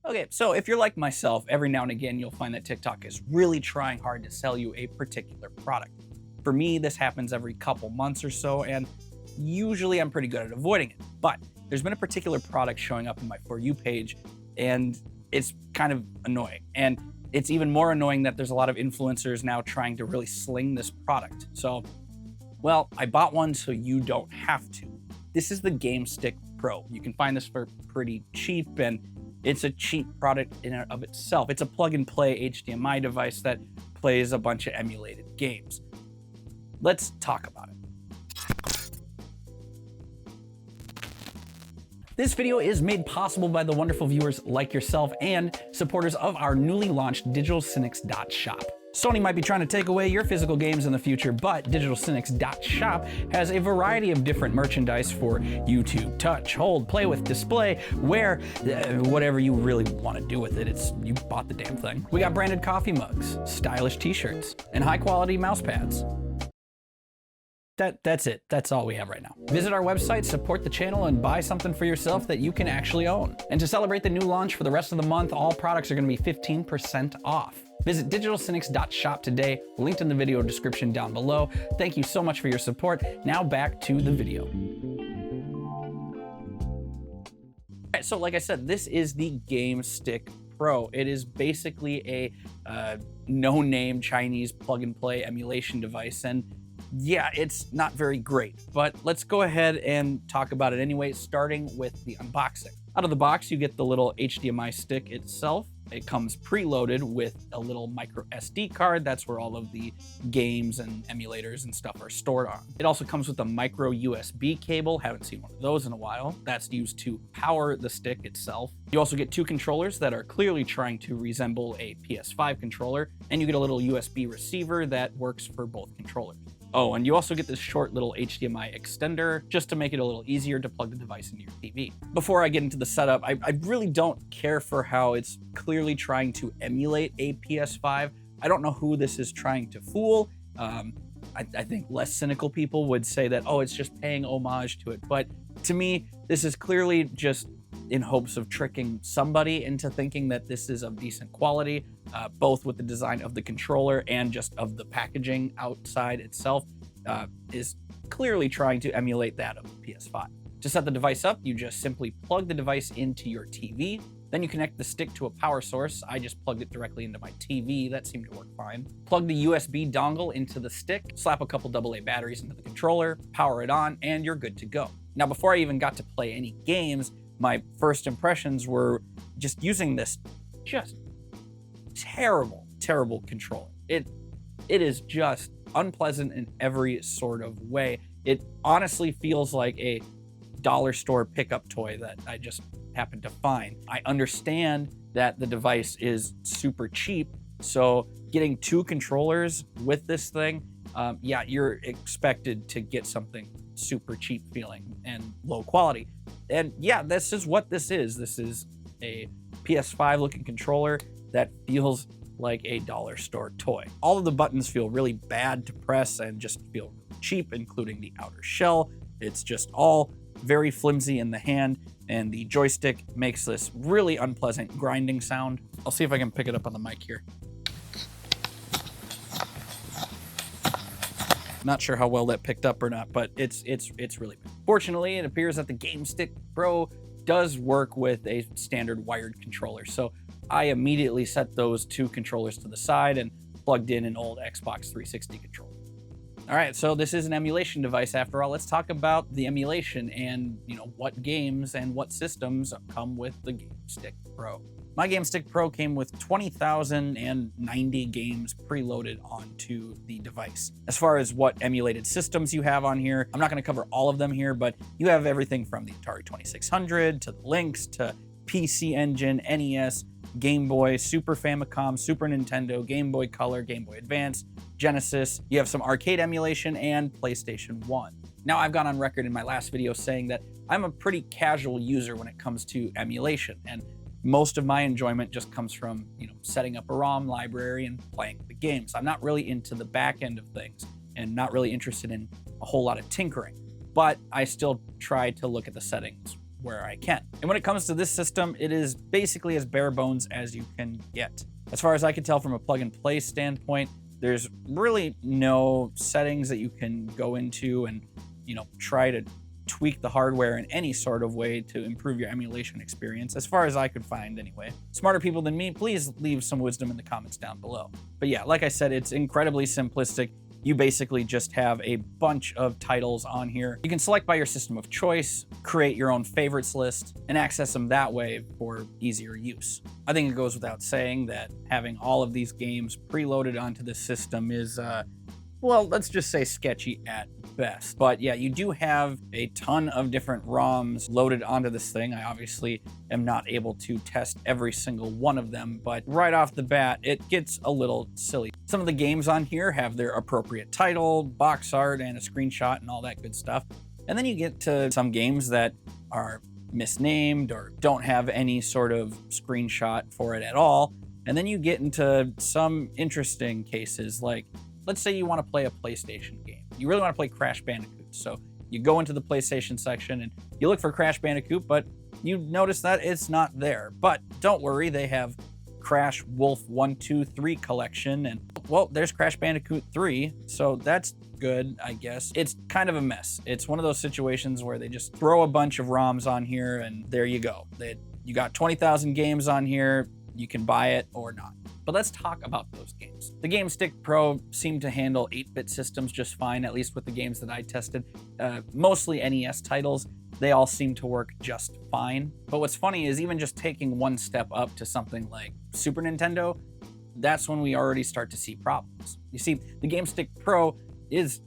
Okay, so if you're like myself, every now and again you'll find that TikTok is really trying hard to sell you a particular product. For me, this happens every couple months or so, and usually I'm pretty good at avoiding it. But there's been a particular product showing up in my For You page, and it's kind of annoying. And it's even more annoying that there's a lot of influencers now trying to really sling this product. So, well, I bought one so you don't have to. This is the GameStick Pro. You can find this for pretty cheap, and it's a cheap product in and of itself. It's a plug-and-play HDMI device that plays a bunch of emulated games. Let's talk about it. This video is made possible by the wonderful viewers like yourself and supporters of our newly launched digitalcynics.shop. Sony might be trying to take away your physical games in the future, but digitalcynics.shop has a variety of different merchandise for you to touch, hold, play with, display, wear, whatever you really want to do with it. You bought the damn thing. We got branded coffee mugs, stylish t-shirts, and high quality mouse pads. That's it. That's all we have right now. Visit our website, support the channel, and buy something for yourself that you can actually own. And to celebrate the new launch for the rest of the month, all products are going to be 15% off. Visit digitalcynics.shop today, linked in the video description down below. Thank you so much for your support. Now back to the video. All right, so like I said, this is the GameStick Pro. It is basically a no-name Chinese plug-and-play emulation device, and yeah, it's not very great, but let's go ahead and talk about it anyway, starting with the unboxing. Out of the box, you get the little HDMI stick itself. It comes preloaded with a little micro SD card. That's where all of the games and emulators and stuff are stored on. It also comes with a micro USB cable. Haven't seen one of those in a while. That's used to power the stick itself. You also get two controllers that are clearly trying to resemble a PS5 controller, and you get a little USB receiver that works for both controllers. Oh, and you also get this short little HDMI extender just to make it a little easier to plug the device into your TV. Before I get into the setup, I really don't care for how it's clearly trying to emulate a PS5. I don't know who this is trying to fool. I think less cynical people would say that, oh, it's just paying homage to it. But to me, this is clearly just in hopes of tricking somebody into thinking that this is of decent quality, both with the design of the controller and just of the packaging outside itself, is clearly trying to emulate that of the PS5. To set the device up, you just simply plug the device into your TV, then you connect the stick to a power source. I just plugged it directly into my TV. That seemed to work fine. Plug the USB dongle into the stick, slap a couple AA batteries into the controller, power it on, and you're good to go. Now, before I even got to play any games, my first impressions were just using this just terrible controller. It is just unpleasant in every sort of way. It honestly feels like a dollar store pickup toy that I just happened to find. I understand that the device is super cheap, so getting two controllers with this thing, yeah, you're expected to get something super cheap feeling and low quality. And yeah, this is what this is. This is a PS5 looking controller that feels like a dollar store toy. All of the buttons feel really bad to press and just feel really cheap, including the outer shell. It's just all very flimsy in the hand, and the joystick makes this really unpleasant grinding sound. I'll see if I can pick it up on the mic here. Not sure how well that picked up or not, but it's really bad. Fortunately, it appears that the GameStick Pro does work with a standard wired controller, so I immediately set those two controllers to the side and plugged in an old Xbox 360 controller. All right, so this is an emulation device after all. Let's talk about the emulation and, what games and what systems come with the GameStick Pro. My GameStick Pro came with 20,090 games preloaded onto the device. As far as what emulated systems you have on here, I'm not going to cover all of them here, but you have everything from the Atari 2600 to the Lynx to PC Engine, NES, Game Boy, Super Famicom, Super Nintendo, Game Boy Color, Game Boy Advance, Genesis. You have some arcade emulation and PlayStation 1. Now, I've gone on record in my last video saying that I'm a pretty casual user when it comes to emulation, and most of my enjoyment just comes from, setting up a ROM library and playing the games. I'm not really into the back end of things and not really interested in a whole lot of tinkering, but I still try to look at the settings where I can. And when it comes to this system, it is basically as bare bones as you can get. As far as I can tell from a plug and play standpoint, there's really no settings that you can go into and, try to tweak the hardware in any sort of way to improve your emulation experience, as far as I could find anyway. Smarter people than me, please leave some wisdom in the comments down below. But yeah, like I said, it's incredibly simplistic. You basically just have a bunch of titles on here. You can select by your system of choice, create your own favorites list, and access them that way for easier use. I think it goes without saying that having all of these games preloaded onto the system is, well, let's just say sketchy at best. But yeah, you do have a ton of different ROMs loaded onto this thing. I obviously am not able to test every single one of them, but right off the bat, it gets a little silly. Some of the games on here have their appropriate title, box art, and a screenshot and all that good stuff. And then you get to some games that are misnamed or don't have any sort of screenshot for it at all. And then you get into some interesting cases, like let's say you want to play a PlayStation game. You really want to play Crash Bandicoot. So you go into the PlayStation section and you look for Crash Bandicoot, but you notice that it's not there. But don't worry, they have Crash Wolf 1, 2, 3 collection, and well, there's Crash Bandicoot 3, so that's good, I guess. It's kind of a mess. It's one of those situations where they just throw a bunch of ROMs on here and there you go. You got 20,000 games on here, you can buy it or not. But let's talk about those games. The GameStick Pro seemed to handle 8-bit systems just fine, at least with the games that I tested. Mostly NES titles, they all seem to work just fine. But what's funny is even just taking one step up to something like Super Nintendo, that's when we already start to see problems. You see, the GameStick Pro is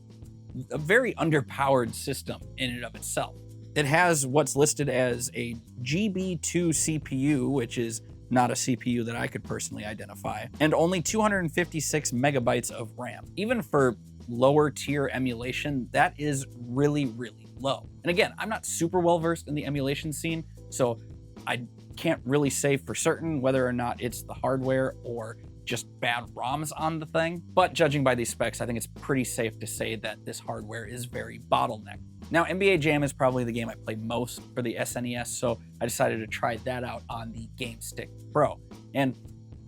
a very underpowered system in and of itself. It has what's listed as a GB2 CPU, which is not a CPU that I could personally identify, and only 256 megabytes of RAM. Even for lower tier emulation, that is really, really low. And again, I'm not super well versed in the emulation scene, so I can't really say for certain whether or not it's the hardware or just bad ROMs on the thing. But judging by these specs, I think it's pretty safe to say that this hardware is very bottlenecked. Now, NBA Jam is probably the game I play most for the SNES, so I decided to try that out on the GameStick Pro. And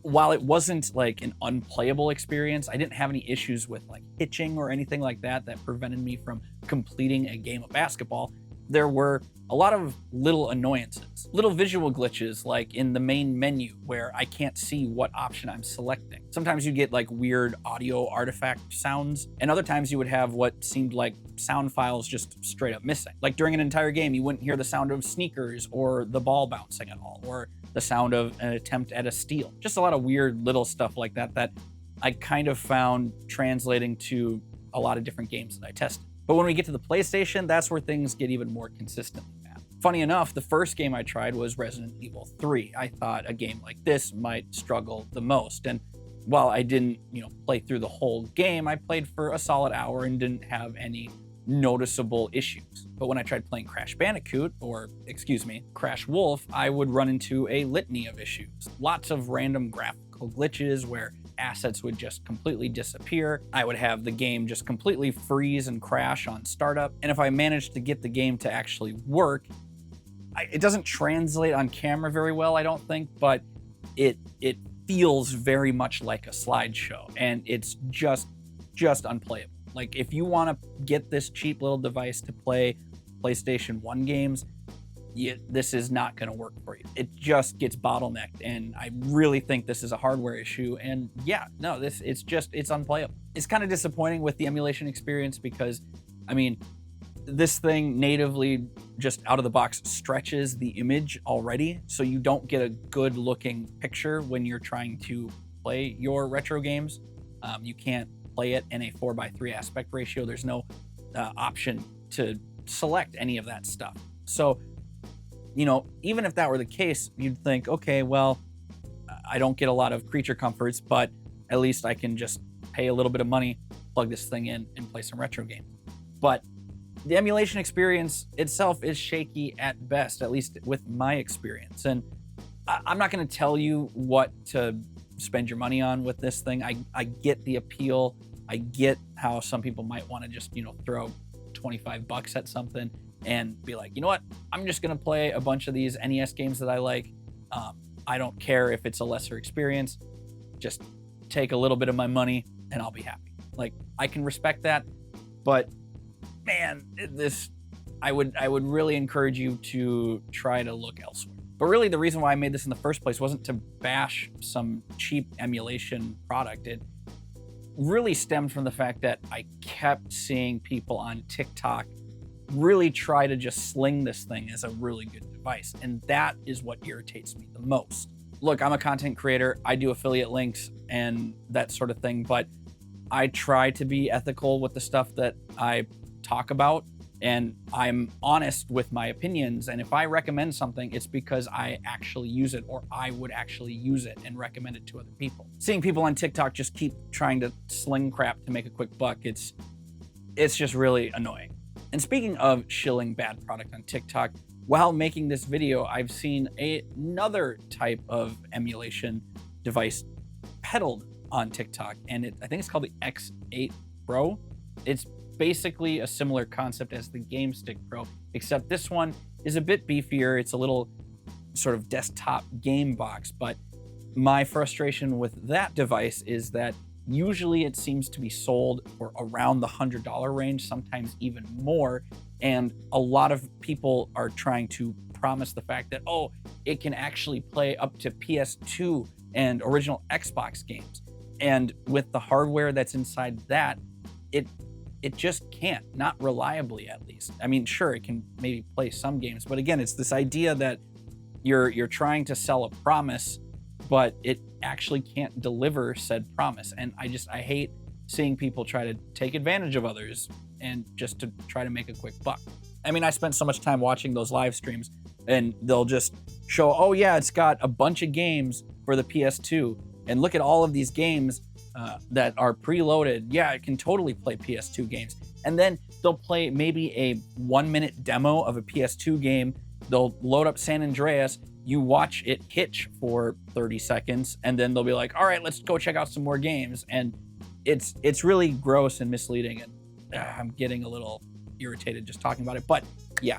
while it wasn't like an unplayable experience, I didn't have any issues with like hitching or anything like that prevented me from completing a game of basketball. There were a lot of little annoyances, little visual glitches like in the main menu where I can't see what option I'm selecting. Sometimes you get like weird audio artifact sounds, and other times you would have what seemed like sound files just straight up missing. Like during an entire game, you wouldn't hear the sound of sneakers or the ball bouncing at all, or the sound of an attempt at a steal. Just a lot of weird little stuff like that I kind of found translating to a lot of different games that I tested. But when we get to the PlayStation, that's where things get even more consistently bad. Funny enough, the first game I tried was Resident Evil 3. I thought a game like this might struggle the most. And while I didn't, play through the whole game, I played for a solid hour and didn't have any noticeable issues. But when I tried playing Crash Bandicoot, or Crash Wolf, I would run into a litany of issues. Lots of random graphical glitches where assets would just completely disappear. I would have the game just completely freeze and crash on startup. And if I managed to get the game to actually work, it doesn't translate on camera very well, I don't think, but it feels very much like a slideshow, and it's just unplayable. Like if you want to get this cheap little device to play PlayStation 1 games, this is not going to work for you. It just gets bottlenecked, and I really think this is a hardware issue. And yeah, no, it's unplayable. It's kind of disappointing with the emulation experience because, I mean, this thing natively just out of the box stretches the image already, so you don't get a good looking picture when you're trying to play your retro games. You can't play it in a 4:3 aspect ratio. There's no option to select any of that stuff. So, even if that were the case, you'd think, okay, well, I don't get a lot of creature comforts, but at least I can just pay a little bit of money, plug this thing in, and play some retro games. But the emulation experience itself is shaky at best, at least with my experience. And I'm not going to tell you what to spend your money on with this thing. I get the appeal. I get how some people might want to just, throw $25 at something. and be like, you know what? I'm just gonna play a bunch of these NES games that I like. I don't care if it's a lesser experience. Just take a little bit of my money and I'll be happy. Like, I can respect that, but man, I would really encourage you to try to look elsewhere. But really, the reason why I made this in the first place wasn't to bash some cheap emulation product. It really stemmed from the fact that I kept seeing people on TikTok really try to just sling this thing as a really good device. And that is what irritates me the most. Look, I'm a content creator. I do affiliate links and that sort of thing, but I try to be ethical with the stuff that I talk about, and I'm honest with my opinions. And if I recommend something, it's because I actually use it, or I would actually use it and recommend it to other people. Seeing people on TikTok just keep trying to sling crap to make a quick buck, it's just really annoying. And speaking of shilling bad product on TikTok, while making this video, I've seen another type of emulation device peddled on TikTok, and I think it's called the X8 Pro. It's basically a similar concept as the Game Stick Pro, except this one is a bit beefier. It's a little sort of desktop game box, but my frustration with that device is that usually it seems to be sold for around the $100 range, sometimes even more. And a lot of people are trying to promise the fact that, oh, it can actually play up to PS2 and original Xbox games. And with the hardware that's inside that, it just can't, not reliably at least. I mean, sure, it can maybe play some games, but again, it's this idea that you're trying to sell a promise, but it actually can't deliver said promise. And I hate seeing people try to take advantage of others and just to try to make a quick buck. I mean, I spent so much time watching those live streams, and they'll just show, oh yeah, it's got a bunch of games for the PS2, and look at all of these games that are preloaded. Yeah, it can totally play PS2 games. And then they'll play maybe a 1-minute demo of a PS2 game. They'll load up San Andreas, you watch it hitch for 30 seconds, and then they'll be like, all right, let's go check out some more games. And it's really gross and misleading, and I'm getting a little irritated just talking about it. But yeah,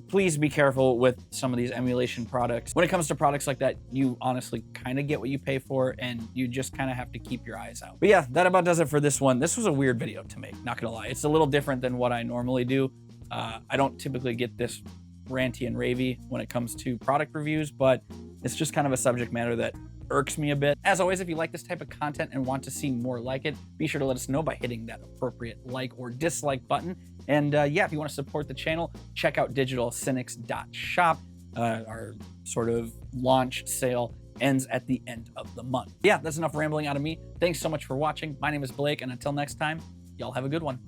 please be careful with some of these emulation products. When it comes to products like that, you honestly kind of get what you pay for, and you just kind of have to keep your eyes out. But yeah, that about does it for this one. This was a weird video to make, not gonna lie. It's a little different than what I normally do. I don't typically get this ranty and ravey when it comes to product reviews, but it's just kind of a subject matter that irks me a bit. As always, if you like this type of content and want to see more like it, be sure to let us know by hitting that appropriate like or dislike button. And yeah, if you want to support the channel, check out digitalcynics.shop. Our sort of launch sale ends at the end of the month. Yeah, that's enough rambling out of me. Thanks so much for watching. My name is Blake, and until next time, y'all have a good one.